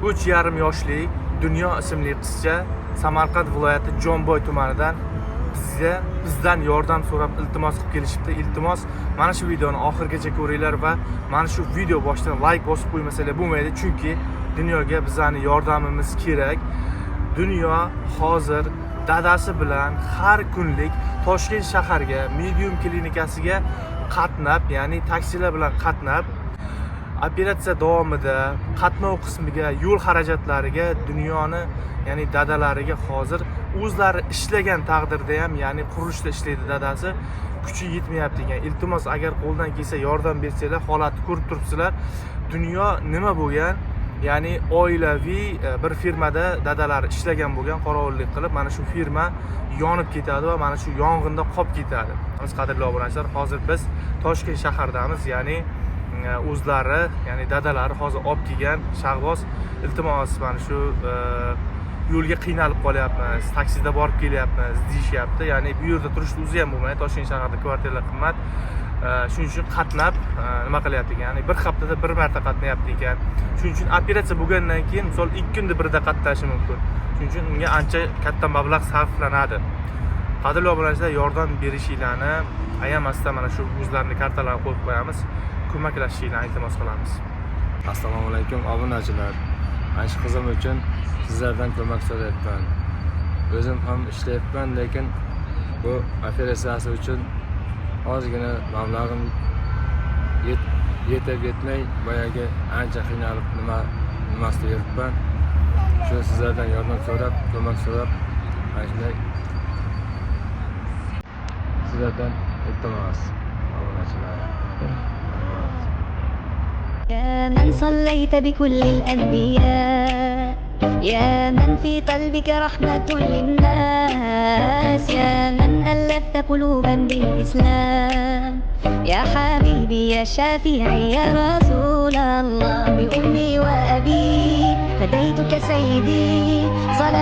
3,5 yoshli Dunyo ismli qizcha Samarqand viloyati Jomboy tumanidan bizdan yordam so'rab iltimos qilib kelishibdi. Iltimos, mana shu videoni oxirigacha ko'ringlar va mana shu video boshidan like bosib qo'ymasalar bo'lmaydi, chunki dunyoga bizani yordamimiz kerak. Dunyo hozir dadasi bilan har kunlik Toshkent shaharga Medium klinikasiga qatnab, ya'ni taksilar bilan qatnab, operatsiya davomida qatnov qismiga, yo'l xarajatlariga Dunyoni, ya'ni dadalariga hozir o'zlari ishlagan taqdirda ham, ya'ni qurilishda ishlaydi dadasi, kuchi yetmayapti ekan. Iltimos, agar qo'ldan kelsa yordam bersanglar, holatni ko'rib turibsizlar. Dunyo nima bo'lgan? Ya'ni oilaviy bir firmada dadalari ishlagan bo'lgan, qorovullik qilib, mana shu firma yonib ketadi va mana shu yong'inda qolib ketadi. Qadrli obunachilar, hozir biz Toshkent shahardamiz, ya'ni o'zlari, ya'ni dadalari hozir olib kelgan Shahboz. Iltimos, mana shu yo'lga qiynalib qolyapmiz, taksida borib kelyapmiz deyishyapti. Ya'ni bu yerda turishni o'zi ham bo'lmaydi, Toshkent shahrida kvartiralar qimmat. Shuning uchun qatnab nima qilyapti ekan? Ya'ni bir haftada bir marta qatnayapti ekan. Shuning uchun operatsiya bo'lgandan keyin, misol 2 kunda birda qatnashi mumkin. Shuning uchun unga ancha katta mablag' sarflanadi. Qadrli obunachilar, yordam berishinglarni ayamasdan mana shu o'zlarining kartalarini qo'yib qo'yamiz. Ko'maklashishinglarni iltimos qilamiz. Assalomu alaykum obunachilar. Mana shu qizim uchun sizlardan ko'mak so'rayapman. O'zim ham ishlayapman, lekin bu operatsiyasi uchun ozgina mablag'im yetib yetmay, boyagi ancha qiynalib nimasida yuribman. Shu sizlardan yordam so'rab, ko'mak so'rab, mana shunday sizlardan iltimos obunachilar. يا من صليت بكل الأنبياء، يا من في قلبك رحمة للناس، يا من ألفت قلوبا بالإسلام، يا حبيبي يا شافعي يا رسول الله، بأمي وأبي فديتك سيدي صلاة